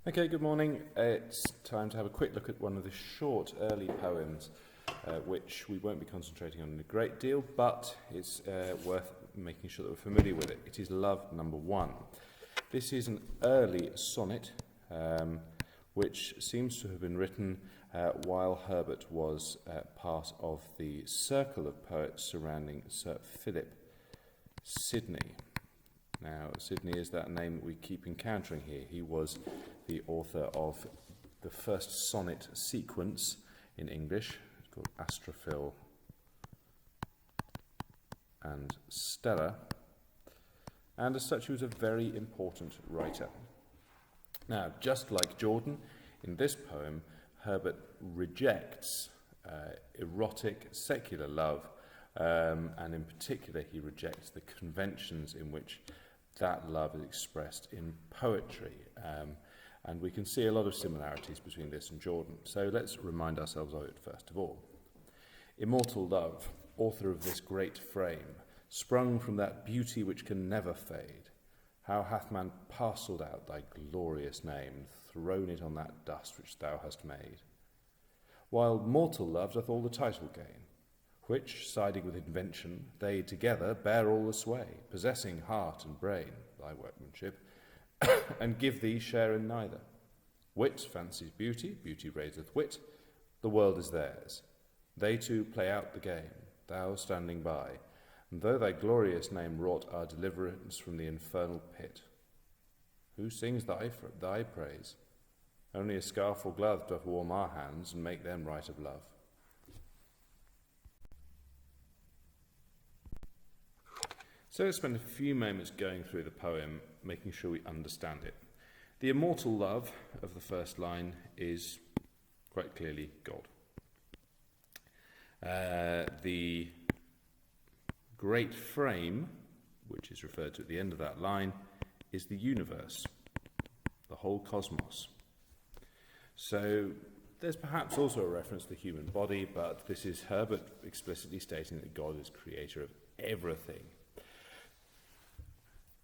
Okay, good morning. It's time to have a quick look at one of the short early poems, which we won't be concentrating on a great deal, but it's worth making sure that we're familiar with it. It is Love number 1. This is an early sonnet, which seems to have been written while Herbert was part of the circle of poets surrounding Sir Philip Sidney. Now, Sidney is that name that we keep encountering here. He was the author of the first sonnet sequence in English. It's called Astrophil and Stella. And as such, he was a very important writer. Now, just like Jordan, in this poem, Herbert rejects erotic, secular love, and in particular, he rejects the conventions in which that love is expressed in poetry. And we can see a lot of similarities between this and Jordan. So let's remind ourselves of it first of all. Immortal Love, author of this great frame, sprung from that beauty which can never fade. How hath man parcelled out thy glorious name, thrown it on that dust which thou hast made? While mortal love doth all the title gain, which, siding with invention, they together bear all the sway, possessing heart and brain, thy workmanship, and give thee share in neither. Wit fancies beauty, beauty raiseth wit, the world is theirs. They two play out the game, thou standing by, and though thy glorious name wrought our deliverance from the infernal pit, who sings thy praise? Only a scarf or glove doth warm our hands and make them right of love. So let's spend a few moments going through the poem, making sure we understand it. The immortal love of the first line is quite clearly God. The great frame, which is referred to at the end of that line, is the universe, the whole cosmos. So there's perhaps also a reference to the human body, but this is Herbert explicitly stating that God is creator of everything.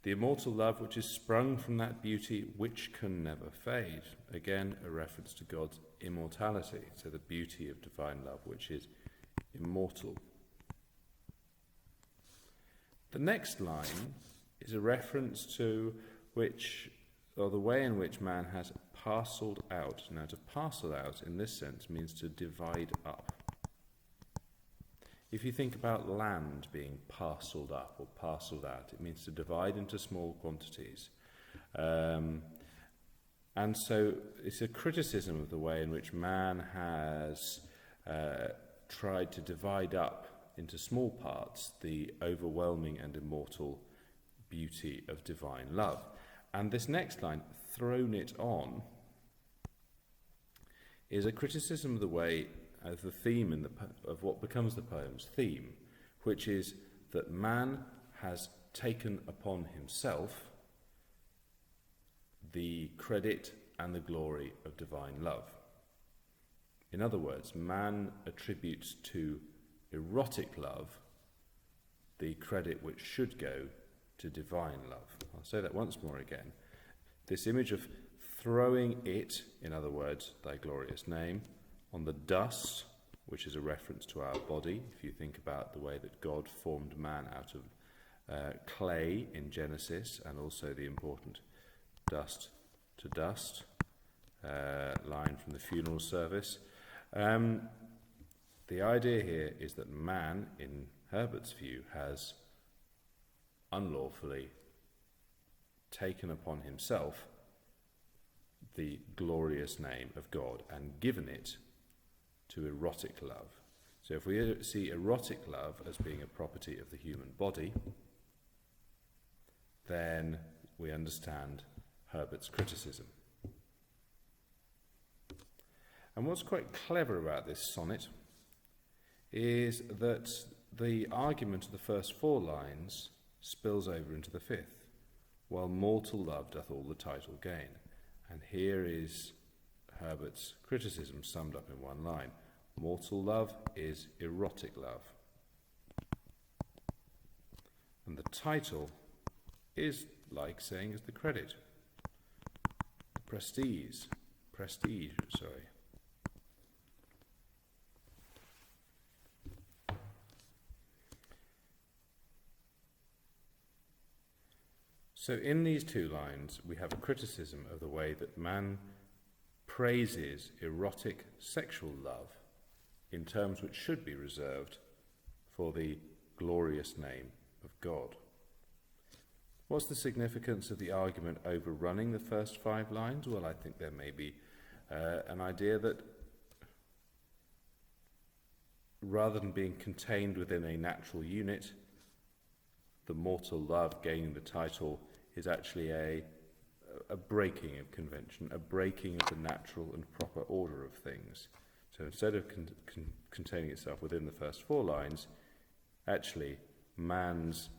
The immortal love which is sprung from that beauty which can never fade. Again, a reference to God's immortality, so the beauty of divine love which is immortal. The next line is a reference to the way in which man has parcelled out. Now, to parcel out in this sense means to divide up. If you think about land being parcelled up or parcelled out, it means to divide into small quantities. And so it's a criticism of the way in which man has tried to divide up into small parts the overwhelming and immortal beauty of divine love. And this next line, thrown it on, is a criticism of the way of the theme of what becomes the poem's theme, which is that man has taken upon himself the credit and the glory of divine love. In other words, man attributes to erotic love the credit which should go to divine love. I'll say that once more again. This image of throwing it, in other words, thy glorious name, on the dust, which is a reference to our body. If you think about the way that God formed man out of clay in Genesis, and also the important dust to dust line from the funeral service. The idea here is that man, in Herbert's view, has unlawfully taken upon himself the glorious name of God and given it to erotic love. So if we see erotic love as being a property of the human body, then we understand Herbert's criticism. And what's quite clever about this sonnet is that the argument of the first 4 lines spills over into the 5th, while mortal love doth all the title gain. And here is Herbert's criticism summed up in one line. Mortal love is erotic love. And the title is like saying is the credit. The prestige, sorry. So in these two lines, we have a criticism of the way that man praises erotic sexual love in terms which should be reserved for the glorious name of God. What's the significance of the argument overrunning the first 5 lines? Well, I think there may be an idea that rather than being contained within a natural unit, the mortal love gaining the title is actually a breaking of convention, a breaking of the natural and proper order of things. So instead of containing itself within the first 4 lines, actually man's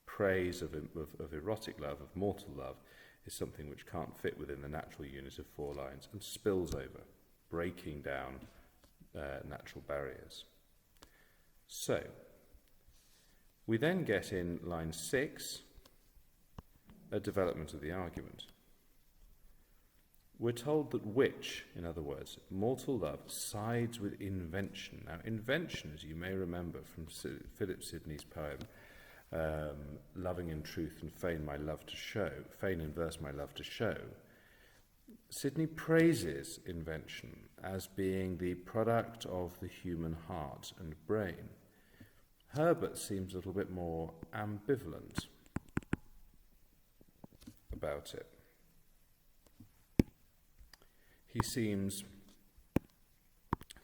praise of erotic love, of mortal love, is something which can't fit within the natural unit of 4 lines and spills over, breaking down natural barriers. So, we then get in line 6 a development of the argument. We're told that which, in other words, mortal love, sides with invention. Now, invention, as you may remember from Philip Sidney's poem, Loving in Truth and Feign in Verse My Love to Show, Sidney praises invention as being the product of the human heart and brain. Herbert seems a little bit more ambivalent about it. He seems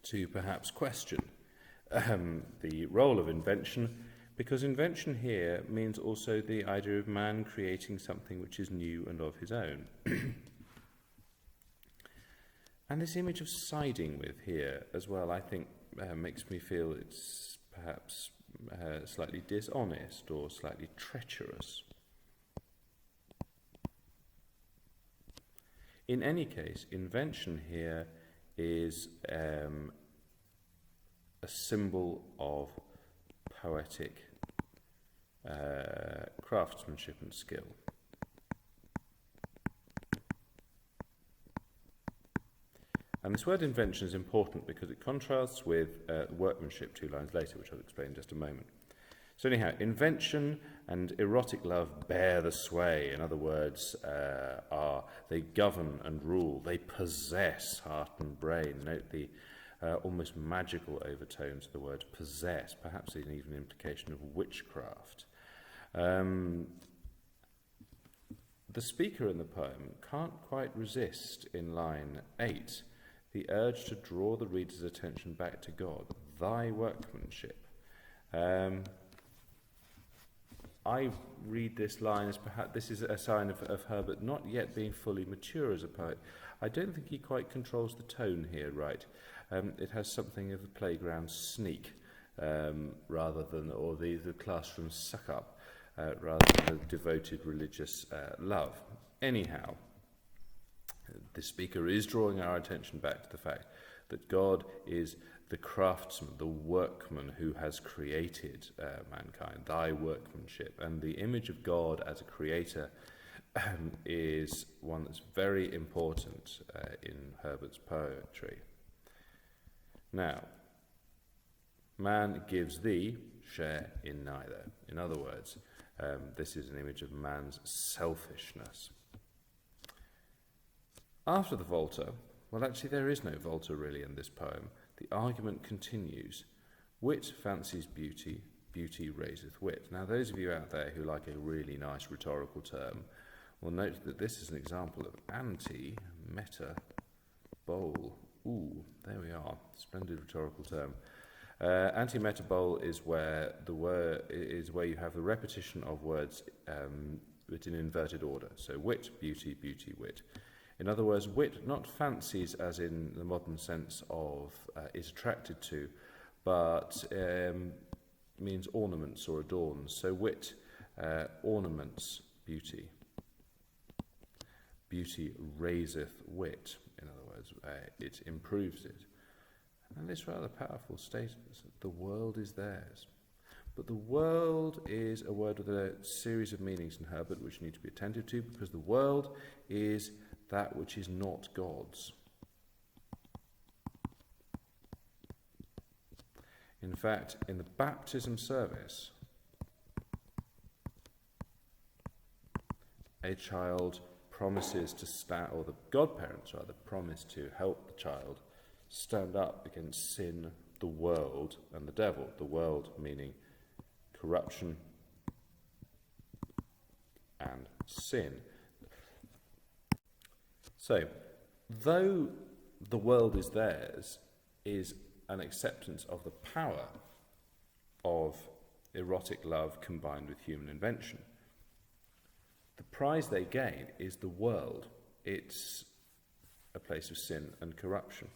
to perhaps question the role of invention, because invention here means also the idea of man creating something which is new and of his own. And this image of siding with here as well, I think, makes me feel it's perhaps slightly dishonest or slightly treacherous. In any case, invention here is a symbol of poetic craftsmanship and skill. And this word invention is important because it contrasts with workmanship 2 lines later, which I'll explain in just a moment. So anyhow, invention and erotic love bear the sway. In other words, they govern and rule. They possess heart and brain. Note the almost magical overtones of the word possess, perhaps even an implication of witchcraft. The speaker in the poem can't quite resist, in line 8, the urge to draw the reader's attention back to God, thy workmanship. I read this line as perhaps this is a sign of Herbert not yet being fully mature as a poet. I don't think he quite controls the tone here right. It has something of the playground sneak rather than, or the classroom suck-up, rather than a devoted religious love. Anyhow, the speaker is drawing our attention back to the fact that God is the craftsman, the workman who has created mankind, thy workmanship. And the image of God as a creator is one that's very important in Herbert's poetry. Now, man gives thee share in neither. In other words, this is an image of man's selfishness. After the Volta, well, actually there is no Volta really in this poem. The argument continues. Wit fancies beauty, beauty raiseth wit. Now, those of you out there who like a really nice rhetorical term will note that this is an example of anti-meta-bole. Ooh, there we are. Splendid rhetorical term. Anti-meta-bole is where you have the repetition of words but in inverted order. So wit, beauty, beauty, wit. In other words, wit not fancies as in the modern sense of is attracted to, but means ornaments or adorns. So wit ornaments beauty. Beauty raiseth wit. In other words, it improves it. And this rather powerful statement, the world is theirs. But the world is a word with a series of meanings in Herbert which you need to be attentive to, because the world is that which is not God's. In fact, in the baptism service, a child promises to stand, or the godparents rather, promise to help the child stand up against sin, the world, and the devil. The world meaning corruption and sin. So, though the world is theirs, is an acceptance of the power of erotic love combined with human invention. The prize they gain is the world. It's a place of sin and corruption.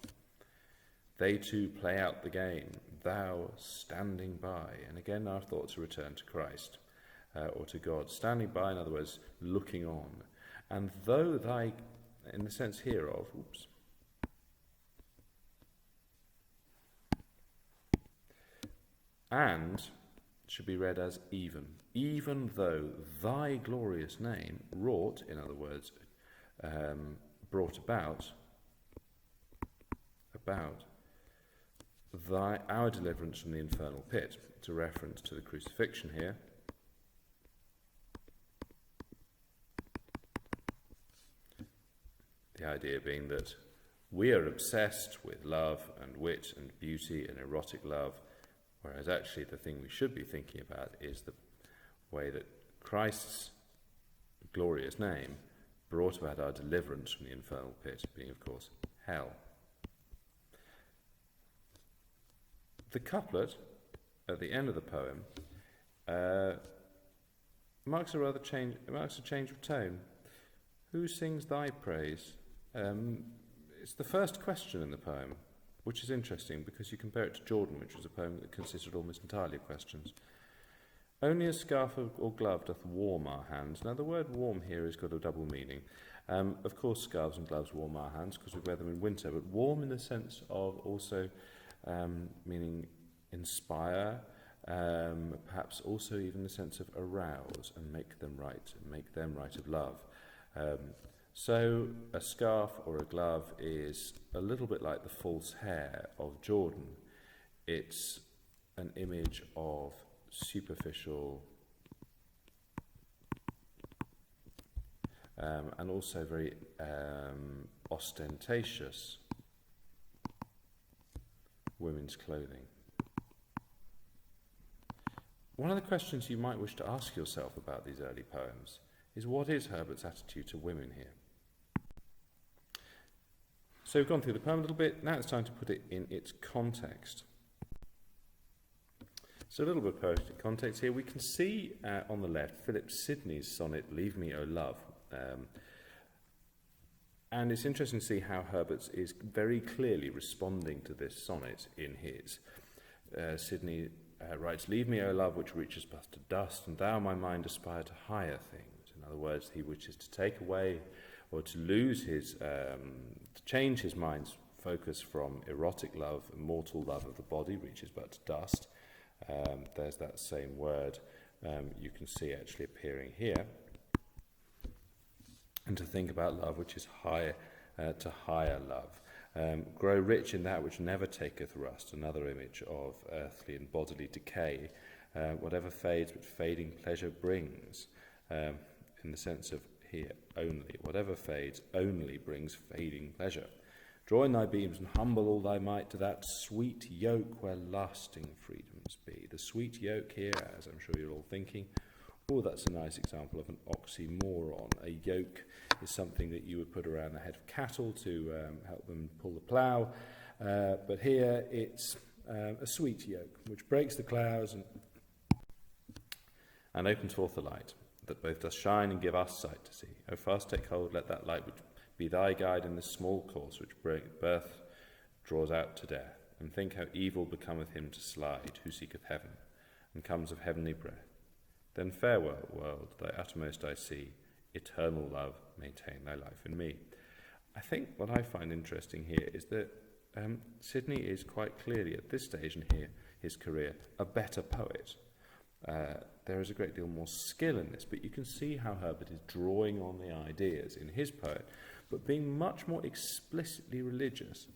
They too play out the game, thou standing by. And again, our thoughts return to Christ, or to God. Standing by, in other words, looking on. And though thy, in the sense here of, and should be read as even though thy glorious name wrought, in other words, brought about our deliverance from the infernal pit. It's a reference to the crucifixion here. The idea being that we are obsessed with love and wit and beauty and erotic love, whereas actually the thing we should be thinking about is the way that Christ's glorious name brought about our deliverance from the infernal pit, being, of course, hell. The couplet at the end of the poem marks a change of tone. Who sings thy praise? It's the first question in the poem, which is interesting because you compare it to Jordan, which was a poem that consisted almost entirely of questions. Only a scarf or glove doth warm our hands. Now, the word warm here has got a double meaning. Of course, scarves and gloves warm our hands because we wear them in winter, but warm in the sense of also meaning inspire, perhaps also even the sense of arouse and make them right of love. So a scarf or a glove is a little bit like the false hair of Jordan. It's an image of superficial and also very ostentatious women's clothing. One of the questions you might wish to ask yourself about these early poems is, what is Herbert's attitude to women here? So we've gone through the poem a little bit, now it's time to put it in its context. So a little bit of poetic context here. We can see on the left Philip Sidney's sonnet, Leave Me, O Love. And it's interesting to see how Herbert is very clearly responding to this sonnet in his. Sidney writes, Leave me, O love, which reaches but to dust, and thou, my mind, aspire to higher things. In other words, he wishes to take away or to lose his, to change his mind's focus from erotic love, immortal love of the body, reaches but to dust. There's that same word you can see actually appearing here. And to think about love which is higher to higher love. Grow rich in that which never taketh rust, another image of earthly and bodily decay. Whatever fades but fading pleasure brings, in the sense of here only. Whatever fades only brings fading pleasure. Draw in thy beams and humble all thy might to that sweet yoke where lasting freedoms be. The sweet yoke here, as I'm sure you're all thinking, oh, that's a nice example of an oxymoron. A yoke is something that you would put around the head of cattle to help them pull the plough. But here it's a sweet yoke, which breaks the clouds and opens forth the light, that both does shine and give us sight to see. O fast take hold, let that light which be thy guide in this small course which birth draws out to death, and think how evil becometh him to slide who seeketh heaven, and comes of heavenly breath. Then farewell, world, thy uttermost I see, eternal love, maintain thy life in me. I think what I find interesting here is that Sidney is quite clearly, at this stage in his career, a better poet. There is a great deal more skill in this, but you can see how Herbert is drawing on the ideas in his poem but being much more explicitly religious.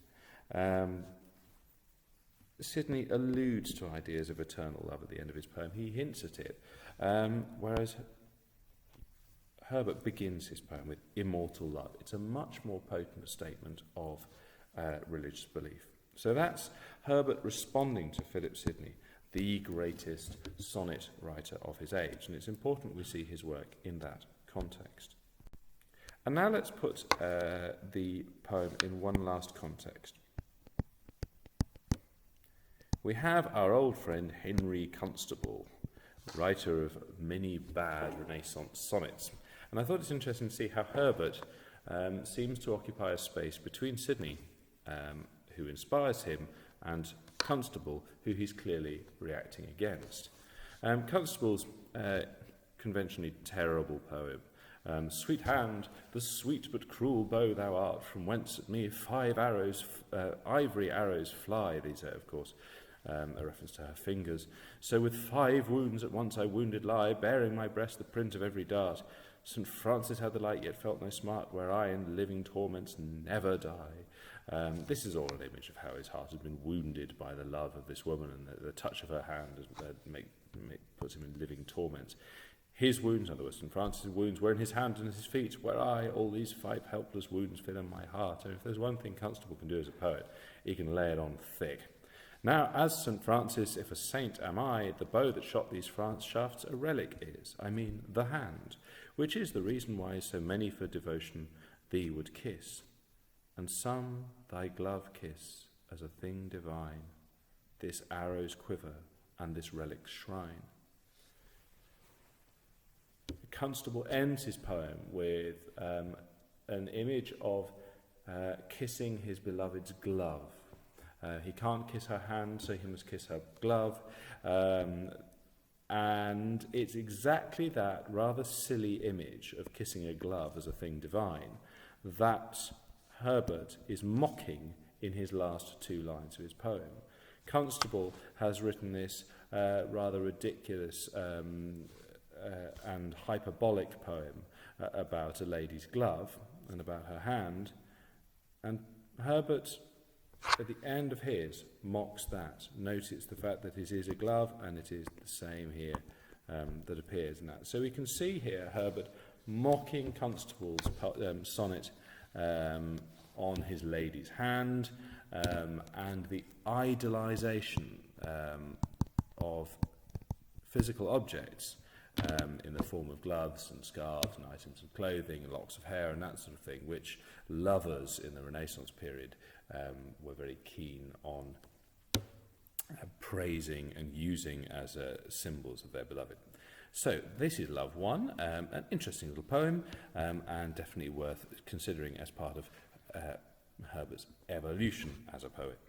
Sidney alludes to ideas of eternal love at the end of his poem. He hints at it, whereas Herbert begins his poem with Immortal Love. It's a much more potent statement of religious belief. So that's Herbert responding to Philip Sidney, the greatest sonnet writer of his age, and it's important we see his work in that context. And now let's put the poem in one last context. We have our old friend Henry Constable, writer of many bad Renaissance sonnets. And I thought it's interesting to see how Herbert seems to occupy a space between Sidney, who inspires him, and Constable, who he's clearly reacting against. Constable's conventionally terrible poem. Sweet hand, the sweet but cruel bow thou art, from whence at me 5 arrows, ivory arrows fly. These are, of course, a reference to her fingers. So with 5 wounds at once I wounded lie, bearing my breast the print of every dart. St. Francis had the light, yet felt no smart, where I in living torments never die. This is all an image of how his heart had been wounded by the love of this woman, and the touch of her hand puts him in living torments. His wounds, in other words, St. Francis' wounds, were in his hand and his feet, where I, all these 5 helpless wounds fill in my heart. And if there's one thing Constable can do as a poet, he can lay it on thick. Now, as St. Francis, if a saint am I, the bow that shot these shafts a relic is, I mean the hand, which is the reason why so many for devotion thee would kiss, and some thy glove kiss as a thing divine, this arrow's quiver and this relic's shrine. Constable ends his poem with an image of kissing his beloved's glove. He can't kiss her hand, so he must kiss her glove. And it's exactly that rather silly image of kissing a glove as a thing divine that Herbert is mocking in his last 2 lines of his poem. Constable has written this rather ridiculous and hyperbolic poem about a lady's glove and about her hand, and Herbert, at the end of his, mocks that, notices the fact that it is a glove, and it is the same here that appears in that. So we can see here Herbert mocking Constable's sonnet on his lady's hand, and the idolization of physical objects in the form of gloves and scarves and items of clothing and locks of hair and that sort of thing, which lovers in the Renaissance period were very keen on praising and using as symbols of their beloved. So this is Love 1, an interesting little poem, and definitely worth considering as part of Herbert's evolution as a poet.